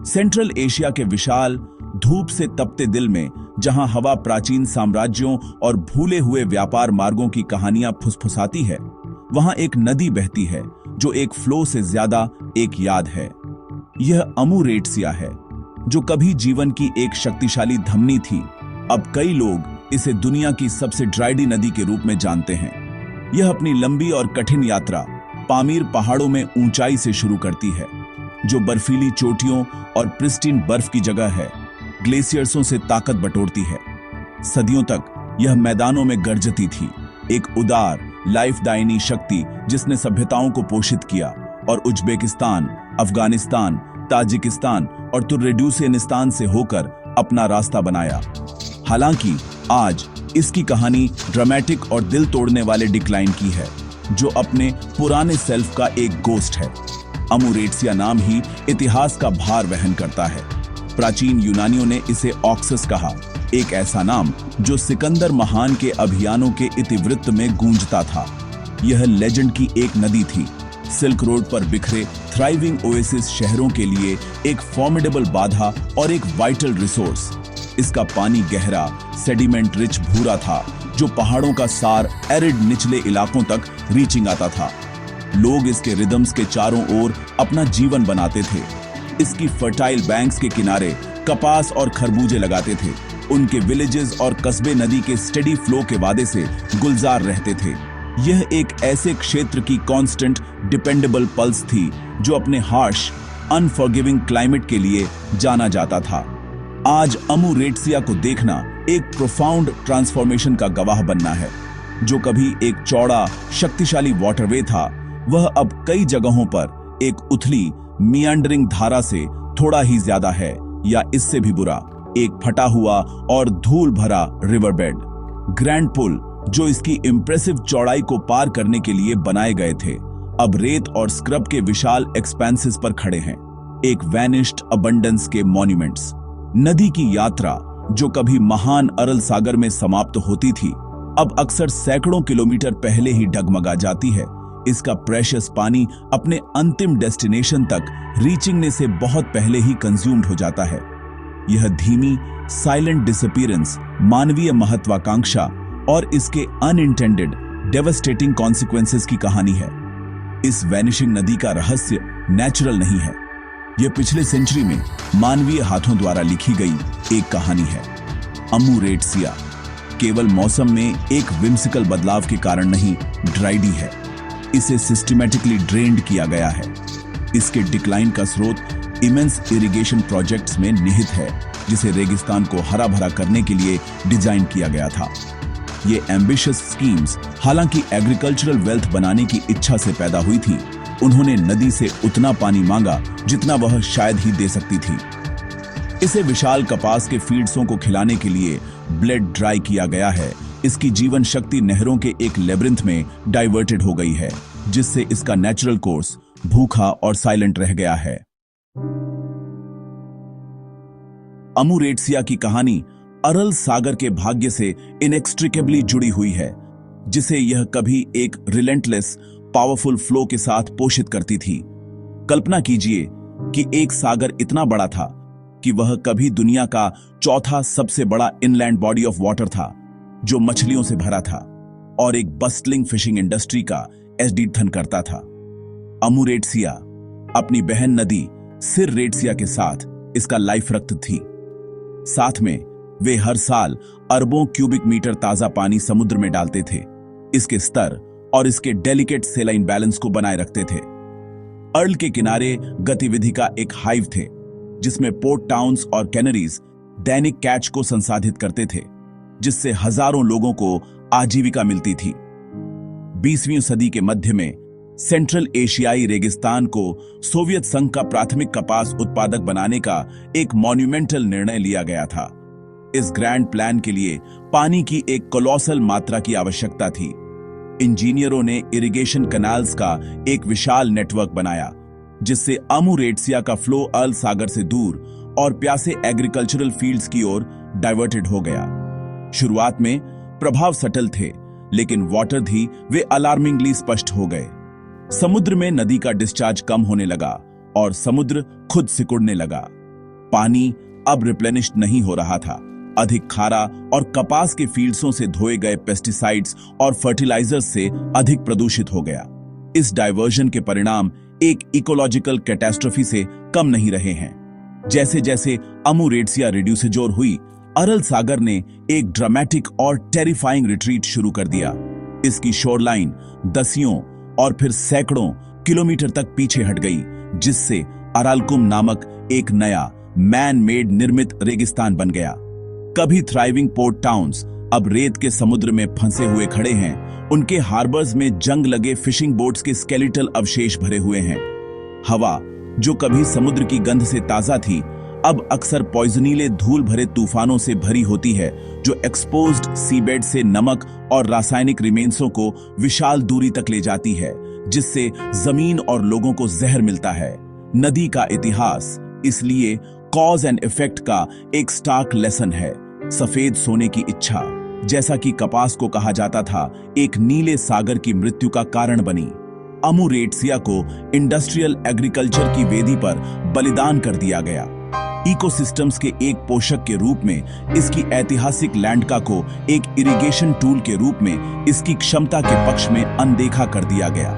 Central Asia के विशाल धूप से तपते दिल में, जहां हवा प्राचीन साम्राज्यों और भूले हुए व्यापार मार्गों की कहानियां फुसफुसाती है, वहां एक नदी बहती है जो एक फ्लो से ज्यादा एक याद है। यह अमुरेट्सिया है, जो कभी जीवन की एक शक्तिशाली धमनी थी। अब कई लोग इसे दुनिया की सबसे ड्राइडी नदी के रूप में जानते हैं। यह अपनी लंबी और कठिन यात्रा पामीर पहाड़ों में ऊंचाई से शुरू करती है, जो बर्फीली चोटियों और प्रिस्टीन बर्फ की जगह है, ग्लेशियर्सों से ताकत बटोरती है। सदियों तक यह मैदानों में गरजती थी, एक उदार लाइफदायिनी शक्ति जिसने सभ्यताओं को पोषित किया और उज्बेकिस्तान, अफगानिस्तान, ताजिकिस्तान और तुर्रेड्यूसियनिस्तान से होकर अपना रास्ता बनाया। हालांकि आज इसकी कहानी ड्रामेटिक और दिल तोड़ने वाले डिक्लाइन की है, जो अपने पुराने सेल्फ का एक गोस्ट है। अमुरेट्सिया नाम ही इतिहास का भार वहन करता है। प्राचीन यूनानियों ने इसे ऑक्सस कहा, एक ऐसा नाम जो सिकंदर महान के अभियानों के इतिवृत्त में गूंजता था। यह लेजेंड की एक नदी थी, सिल्क रोड पर बिखरे थ्राइविंग ओएसिस शहरों के लिए एक फॉर्मिडेबल बाधा और एक वाइटल रिसोर्स। इसका पानी गहरा, सेडिमेंट रिच भूरा था, जो पहाड़ों का सार एरिड निचले इलाकों तक रीचिंग आता था। लोग इसके रिदम्स के चारों ओर अपना जीवन बनाते थे। इसकी फर्टाइल बैंक्स के किनारे कपास और खरबूजे लगाते थे। उनके विलेजेस और कस्बे नदी के स्टेडी फ्लो के वादे से गुलजार रहते थे। यह एक ऐसे क्षेत्र की कांस्टेंट डिपेंडेबल पल्स थी जो अपने हार्श अनफॉरगिविंग क्लाइमेट के लिए जाना जाता था। आज अमुरेट्सिया को देखना एक प्रोफाउंड ट्रांसफॉर्मेशन का गवाह बनना है। जो कभी एक चौड़ा शक्तिशाली वाटरवे था, वह अब कई जगहों पर एक उथली मियांडरिंग धारा से थोड़ा ही ज्यादा है, या इससे भी बुरा, एक फटा हुआ और धूल भरा रिवरबेड। ग्रैंड पुल, जो इसकी इंप्रेसिव चौड़ाई को पार करने के लिए बनाए गए थे, अब रेत और स्क्रब के विशाल एक्सपेंसेस पर खड़े हैं, एक वैनिश्ड अबंडेंस के मॉन्यूमेंट्स। नदी की यात्रा, जो कभी महान अरल सागर में समाप्त होती थी, अब अक्सर सैकड़ों किलोमीटर पहले ही डगमगा जाती है। इसका प्रेशियस पानी अपने अंतिम डेस्टिनेशन तक रीचिंगने से बहुत पहले ही कंज्यूम्ड हो जाता है। यह धीमी साइलेंट डिसअपीयरेंस मानवीय महत्वाकांक्षा और इसके अनइंटेंडेड डेवास्टेटिंग कॉन्सिक्वेंसेस की कहानी है। इस वैनिशिंग नदी का रहस्य नेचुरल नहीं है, यह पिछले सेंचुरी में मानवीय हाथों द्वारा लिखी गई एक कहानी है। अमुरेट्सिया केवल मौसम में एक विम्सिकल बदलाव के कारण नहीं ड्राइडी है, इसे सिस्टमैटिकली ड्रेन्ड किया गया है। इसके डिक्लाइन का स्रोत इमेंस इरिगेशन प्रोजेक्ट्स में निहित है, जिसे रेगिस्तान को हरा भरा करने के लिए डिजाइन किया गया था। ये एम्बिशियस स्कीम्स हालांकि एग्रीकल्चरल वेल्थ बनाने की इच्छा से पैदा हुई थी। उन्होंने नदी से उतना पानी मांगा जितना वह शायद ही दे सकती थी। इसे विशाल कपास के फील्ड्सों को खिलाने के लिए ब्लेड ड्राई किया गया है। इसकी जीवन शक्ति नहरों के एक लेब्रिंथ में डाइवर्टेड हो गई है, जिससे इसका नेचुरल कोर्स भूखा और साइलेंट रह गया है। अमुरेट्सिया की कहानी अरल सागर के भाग्य से इनेक्स्ट्रिकेबली जुड़ी हुई है, जिसे यह कभी एक रिलेंटलेस पावरफुल फ्लो के साथ पोषित करती थी। कल्पना कीजिए कि एक सागर इतना बड़ा था कि वह कभी दुनिया का चौथा सबसे बड़ा इनलैंड बॉडी ऑफ वाटर था, जो मछलियों से भरा था और एक बस्टलिंग फिशिंग इंडस्ट्री का एसडीथन करता था। अमुरेट्सिया अपनी बहन नदी सिररेट्सिया के साथ इसका लाइफ रक्त थी। साथ में वे हर साल अरबों क्यूबिक मीटर ताजा पानी समुद्र में डालते थे, इसके स्तर और इसके डेलिकेट सेलाइन बैलेंस को बनाए रखते थे। अर्ल के किनारे गतिविधि का एक हाइव थे, जिसमें पोर्ट टाउन्स और कैनरीज दैनिक कैच को संसाधित करते थे, जिससे हजारों लोगों को आजीविका मिलती थी। 20वीं सदी के मध्य में सेंट्रल एशियाई रेगिस्तान को सोवियत संघ का प्राथमिक कपास उत्पादक बनाने का एक मॉन्यूमेंटल निर्णय लिया गया था। इस ग्रैंड प्लान के लिए पानी की एक कोलोसल मात्रा की आवश्यकता थी। इंजीनियरों ने इरिगेशन कैनाल्स का एक विशाल नेटवर्क बनाया, जिससे अमुरेट्सिया का फ्लो अर्ल सागर से दूर और प्यासे एग्रीकल्चरल फील्ड्स की ओर डाइवर्टेड हो गया। शुरुआत में प्रभाव सटल थे, लेकिन वाटर धी वे अलार्मिंगली स्पष्ट हो गए। समुद्र में नदी का डिस्चार्ज कम होने लगा और समुद्र खुद सिकुड़ने लगा। पानी अब रिप्लेनिश्ड नहीं हो रहा था, अधिक खारा और कपास के फील्ड्सों से धोए गए पेस्टिसाइड्स और फर्टिलाइजर्स से अधिक प्रदूषित हो गया। इस डाइवर्जन के परिणाम एक इकोलॉजिकल कैटास्ट्रोफी से कम नहीं रहे हैं। जैसे जैसे अमू रेड्सिया रिड्यूसेजोर हुई, अरल सागर ने एक ड्रामेटिक और टेरिफाइंग रिट्रीट शुरू कर दिया। इसकी शोरलाइन दसियों और फिर सैकड़ों किलोमीटर तक पीछे हट गई, जिससे अरालकुम नामक एक नया मैन मेड निर्मित रेगिस्तान बन गया। कभी थ्राइविंग पोर्ट टाउन्स अब रेत के समुद्र में फंसे हुए खड़े हैं। उनके हार्बर्स में जंग लगे फिशिंग बोट्स के स्केलेटल अवशेष भरे हुए हैं। हवा जो कभी समुद्र की गंध से ताजा थी, अब अक्सर पॉइजनीले धूल भरे तूफानों से भरी होती है, जो एक्सपोज्ड सीबेड से नमक और रासायनिक रिमेन्सों को विशाल दूरी तक ले जाती है, जिससे जमीन और लोगों को जहर मिलता है। नदी का इतिहास इसलिए कॉज एंड इफेक्ट का एक स्टार्क लेसन है। सफेद सोने की इच्छा, जैसा कि कपास को कहा जाता था, एक नीले सागर की मृत्यु का कारण बनी। अमू रेड्सिया को इंडस्ट्रियल एग्रीकल्चर की वेदी पर बलिदान कर दिया गया। इकोसिस्टम्स के एक पोषक के रूप में इसकी ऐतिहासिक लैंडका को एक इरिगेशन टूल के रूप में इसकी क्षमता के पक्ष में अनदेखा कर दिया गया।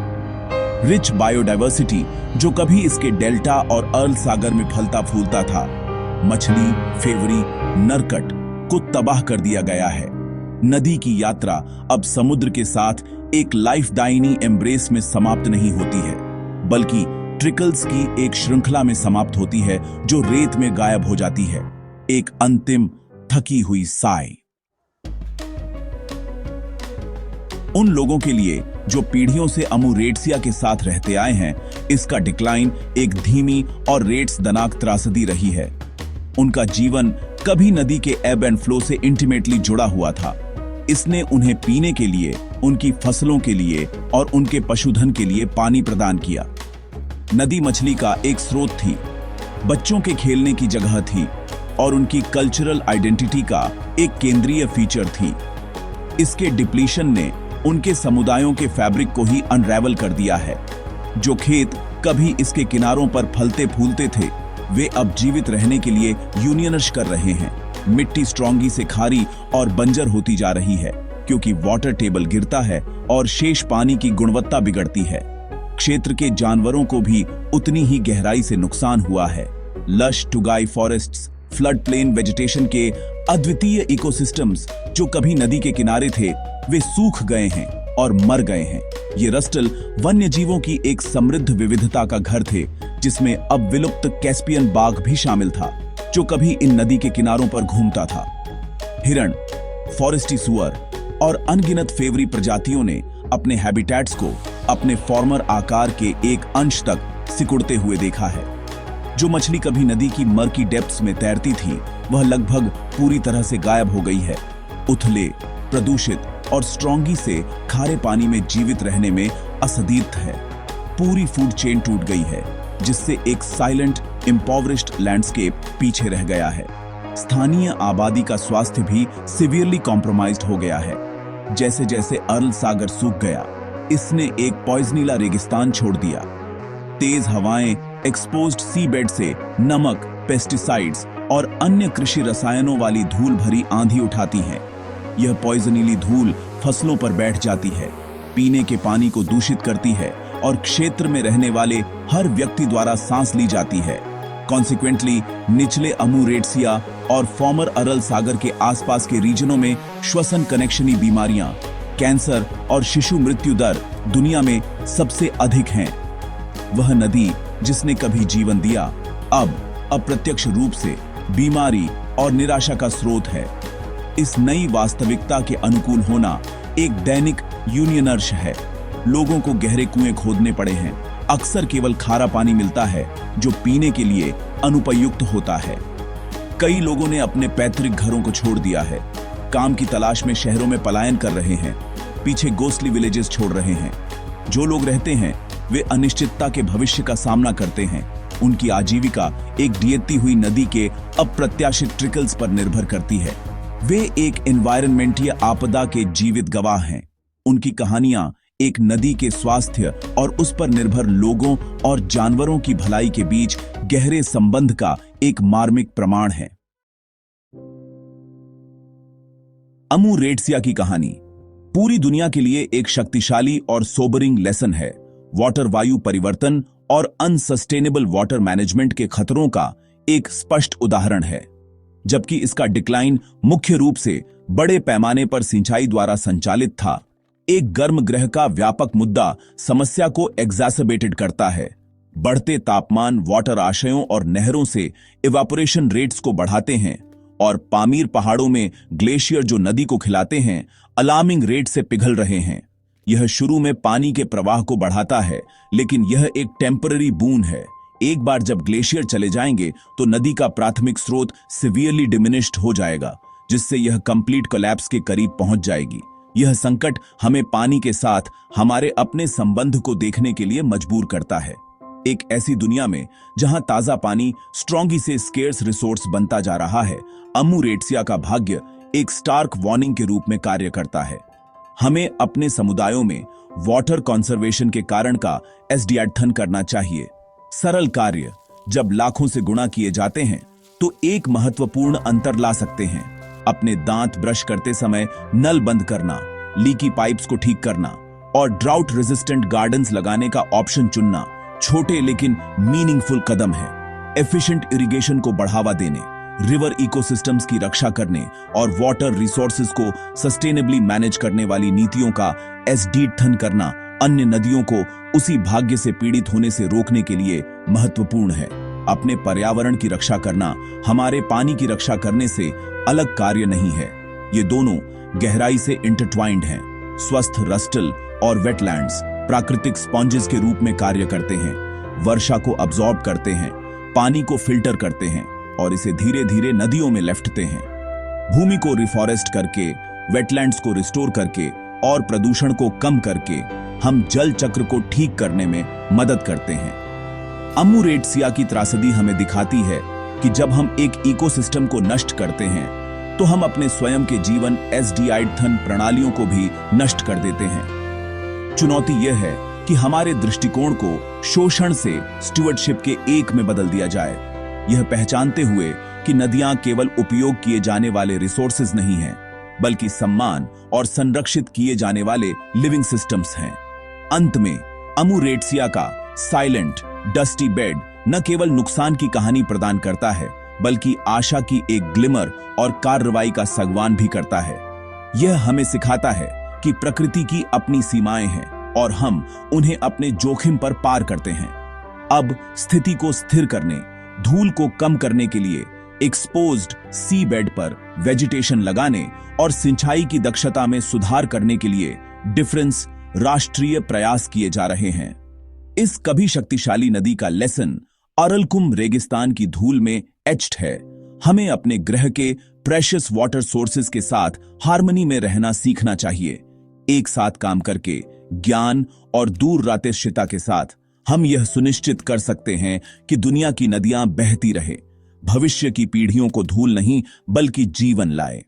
रिच बायोडाइवर्सिटी जो कभी इसके डेल्टा और अर्ल सागर में फलता फूलता था, मछली, फेवरी, नरकट को तबाह कर दिया गया है। नदी की यात्रा अब समुद्र के साथ एक लाइफ दाइनी एम्ब्रेस में समाप्त नहीं होती है, बल्कि ट्रिकल्स की एक श्रृंखला में समाप्त होती है, जो रेत में गायब हो जाती है। एक अंतिम थकी हुई साय। उन लोगों के लिए जो पीढ़ियों से अमू रेड्सिया के साथ रहते आए हैं, इसका डिक्लाइन एक धीमी और रेट्स दनाक त्रासदी रही है। उनका जीवन कभी नदी के एब एंड फ्लो से इंटीमेटली जुड़ा हुआ था। इसने उन्हें पीने के लिए, उनकी फसलों के लिए और उनके पशुधन के लिए पानी प्रदान किया। नदी मछली का एक स्रोत थी, बच्चों के खेलने की जगह थी और उनकी कल्चरल आइडेंटिटी का एक केंद्रीय फीचर थी। इसके डिप्लीशन ने उनके समुदायों के फैब्रिक को ही अनरेवल कर दिया है। जो खेत कभी इसके किनारों पर फलते फूलते थे, वे अब जीवित रहने के लिए यूनियनिश कर रहे हैं। मिट्टी स्ट्रॉन्गी से खारी और बंजर होती जा रही है, क्योंकि वाटर टेबल गिरता है और शेष पानी की गुणवत्ता बिगड़ती है। क्षेत्र के जानवरों को भी उतनी ही गहराई से नुकसान हुआ है। Lush tugai forests, flood plain vegetation के अद्वितीय इकोसिस्टम्स जो कभी नदी के किनारे थे, वे सूख गए हैं और मर गए हैं। ये रस्टल वन्य जीवों की एक समृद्ध विविधता का घर थे, जिसमें अब विलुप्त कैस्पियन बाघ भी शामिल था, जो कभी इन नदी के किनारों पर घूमता था। हिरण, फॉरेस्टी सुअर और अनगिनत फेवरी प्रजातियों ने अपने हैबिटेट्स को अपने फॉर्मर आकार के एक अंश तक सिकुड़ते हुए देखा है। जो मछली कभी नदी की मर्की डेप्थ्स में तैरती थी, वह लगभग पूरी तरह से गायब हो गई है। उथले, प्रदूषित और स्ट्रॉन्गी से खारे पानी में जीवित रहने में असदीर्थ है। पूरी फूड चेन टूट गई है, जिससे एक साइलेंट, इम्पोवरिश्ड लैंडस्केप पीछे रह गया है। स्थानीय आबादी का स्वास्थ्य भी सिवियरली कॉम्प्रोमाइज्ड हो गया है। जैसे जैसे अर्ल सागर सूख गया, इसने एक पॉइजनीला रेगिस्तान छोड़ दिया। तेज हवाएं एक्सपोज्ड सीबेड से नमक, पेस्टिसाइड्स और अन्य कृषि रसायनों वाली धूल भरी आंधी उठाती हैं। यह पॉइजनीली धूल फसलों पर बैठ जाती है, पीने के पानी को दूषित करती है और क्षेत्र में रहने वाले हर व्यक्ति द्वारा सांस ली जाती है। कॉन्सिक्वेंटली निचले अमू रेड्सिया और फॉर्मर अरल सागर के आसपास के रीजनों में श्वसन कनेक्शनी बीमारियां, कैंसर और शिशु मृत्यु दर दुनिया में सबसे अधिक हैं। वह नदी जिसने कभी जीवन दिया, अब अप्रत्यक्ष रूप से बीमारी और निराशा का स्रोत है। इस नई वास्तविकता के अनुकूल होना एक दैनिक यूनियनर्श है। लोगों को गहरे कुएं खोदने पड़े हैं। अक्सर केवल खारा पानी मिलता है, जो पीने के लिए अनुपयुक्त होता है। कई लोगों ने अपने पैतृक घरों को छोड़ दिया है, काम की तलाश में शहरों में पलायन कर रहे हैं, पीछे गोस्टली विलेजेस छोड़ रहे हैं। जो लोग रहते हैं, वे अनिश्चितता के भविष्य का सामना करते हैं। उनकी आजीविका एक डियती हुई नदी के अप्रत्याशित ट्रिकल्स पर निर्भर करती है। वे एक एनवायरनमेंटीय आपदा के जीवित गवाह हैं। उनकी कहानियां एक नदी के स्वास्थ्य और उस पर निर्भर लोगों और जानवरों की भलाई के बीच गहरे संबंध का एक मार्मिक प्रमाण है। अमुरेट्सिया की कहानी पूरी दुनिया के लिए एक शक्तिशाली और सोबरिंग लेसन है। वाटर वायु परिवर्तन और अनसस्टेनेबल वाटर मैनेजमेंट के खतरों का एक स्पष्ट उदाहरण है। जबकि इसका डिक्लाइन मुख्य रूप से बड़े पैमाने पर सिंचाई द्वारा संचालित था, एक गर्म ग्रह का व्यापक मुद्दा समस्या को एग्जैसर्बेटेड करता है। बढ़ते तापमान वाटर आशयों और नहरों से इवापोरेशन रेट्स को बढ़ाते हैं और पामीर पहाड़ों में ग्लेशियर जो नदी को खिलाते हैं, अलार्मिंग रेट से पिघल रहे हैं। यह शुरू में पानी के प्रवाह को बढ़ाता है, लेकिन यह एक टेम्पररी बून है। एक बार जब ग्लेशियर चले जाएंगे तो नदी का प्राथमिक स्रोत सिवियरली डिमिनिश्ड हो जाएगा, जिससे यह कंप्लीट कोलैप्स के करीब पहुंच जाएगी। यह संकट हमें पानी के साथ हमारे अपने संबंध को देखने के लिए मजबूर करता है। एक ऐसी दुनिया में जहां ताजा पानी स्ट्रॉन्गी से स्केर्स रिसोर्स बनता जा रहा है, अमुरेट्सिया का भाग्य एक स्टार्क वार्निंग के रूप में कार्य करता है। हमें अपने समुदायों में वाटर कंजर्वेशन के कारण का एसडीआर्थन करना चाहिए। सरल कार्य जब लाखों से गुणा किए जाते हैं तो एक महत्वपूर्ण अंतर ला सकते हैं। अपने दांत ब्रश करते समय नल बंद करना, लीकी पाइप्स को ठीक करना और ड्राउट रेजिस्टेंट गार्डन्स लगाने का ऑप्शन चुनना छोटे लेकिन मीनिंगफुल कदम है। एफिशिएंट इरिगेशन को बढ़ावा देने, रिवर इकोसिस्टम्स की रक्षा करने और वाटर रिसोर्सेज को सस्टेनेबली मैनेज करने वाली नीतियों का एसडीआर्थन करना अन्य नदियों को उसी भाग्य से पीड़ित होने से रोकने के लिए महत्वपूर्ण है। अपने पर्यावरण की रक्षा करना हमारे पानी की रक्षा करने से अलग कार्य नहीं है। ये दोनों गहराई से इंटरट्वाइंड हैं। स्वस्थ रस्टल और वेटलैंड्स प्राकृतिक स्पॉन्जेस के रूप में कार्य करते हैं, वर्षा को अब्सॉर्ब करते हैं, पानी को फिल्टर करते हैं और इसे धीरे धीरे नदियों में लौटते हैं। भूमि को रिफॉरेस्ट करके, वेटलैंड्स को रिस्टोर करके और प्रदूषण को कम करके हम जल चक्र को ठीक करने में मदद करते हैं। अमुरेट्सिया की त्रासदी हमें दिखाती है कि जब हम एक इकोसिस्टम को नष्ट करते हैं तो हम अपने स्वयं के जीवन एसडीआर्थन प्रणालियों को भी नष्ट कर देते हैं। चुनौती यह है कि हमारे दृष्टिकोण को शोषण से स्टुवर्डशिप के एक में बदल दिया जाए, यह पहचानते हुए कि नदियां केवल उपयोग किए जाने वाले रिसोर्सेज नहीं हैं, बल्कि सम्मान और संरक्षित किए जाने वाले लिविंग सिस्टम्स हैं। अंत में अमुरेट्सिया का साइलेंट डस्टी बेड न केवल नुकसान की कहानी प्रदान करता है, बल्कि आशा की एक ग्लिमर और कार्रवाई का सगवान भी करता है। यह हमें सिखाता है कि प्रकृति की अपनी सीमाएं हैं और हम उन्हें अपने जोखिम पर पार करते हैं। अब स्थिति को स्थिर करने, धूल को कम करने के लिए एक्सपोज्ड सी बेड पर वेजिटेशन लगाने और सिंचाई की दक्षता में सुधार करने के लिए डिफरेंस राष्ट्रीय प्रयास किए जा रहे हैं। इस कभी शक्तिशाली नदी का लेसन अरलकुम रेगिस्तान की धूल में एच्ड है। हमें अपने ग्रह के प्रेशियस वाटर सोर्सेज के साथ हार्मनी में रहना सीखना चाहिए। एक साथ काम करके, ज्ञान और दूरदर्शिता के साथ हम यह सुनिश्चित कर सकते हैं कि दुनिया की नदियां बहती रहे, भविष्य की पीढ़ियों को धूल नहीं बल्कि जीवन लाए।